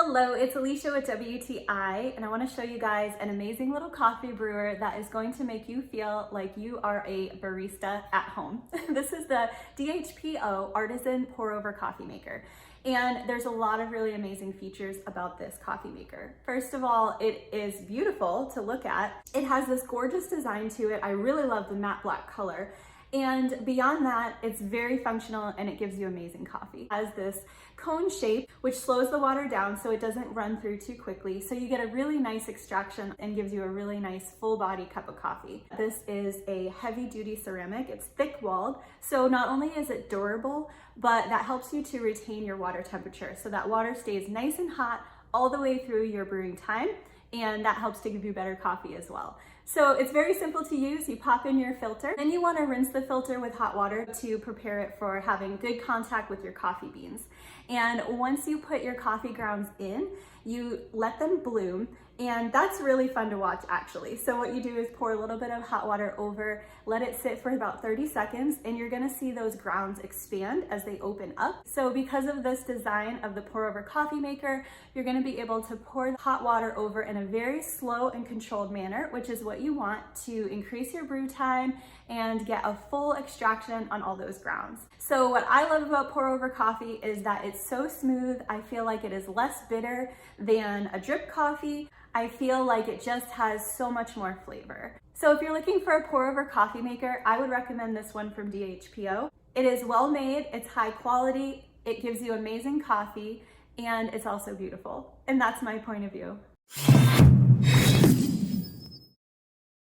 Hello, it's Alicia with WTI, and I want to show you guys an amazing little coffee brewer that is going to make you feel like you are a barista at home. This is the DHPO Artisan pour-over coffee maker. And there's a lot of really amazing features about this coffee maker. First of all, it is beautiful to look at. It has this gorgeous design to it. I really love the matte black color. And beyond that, it's very functional and it gives you amazing coffee. It has this cone shape, which slows the water down so it doesn't run through too quickly. So you get a really nice extraction and gives you a really nice full body cup of coffee. This is a heavy duty ceramic. It's thick walled. So not only is it durable, but that helps you to retain your water temperature. So that water stays nice and hot all the way through your brewing time. And that helps to give you better coffee as well. So it's very simple to use. You pop in your filter, then you want to rinse the filter with hot water to prepare it for having good contact with your coffee beans. And once you put your coffee grounds in, you let them bloom, and that's really fun to watch actually. So what you do is pour a little bit of hot water over, let it sit for about 30 seconds, and you're gonna see those grounds expand as they open up. So because of this design of the pour over coffee maker, you're gonna be able to pour hot water over in a very slow and controlled manner, which is what you want to increase your brew time and get a full extraction on all those grounds. So what I love about pour over coffee is that it's so smooth. I feel like it is less bitter than a drip coffee. I feel like it just has so much more flavor. So if you're looking for a pour over coffee maker, I would recommend this one from DHPO. It is well made, it's high quality, it gives you amazing coffee, and it's also beautiful. And that's my point of view.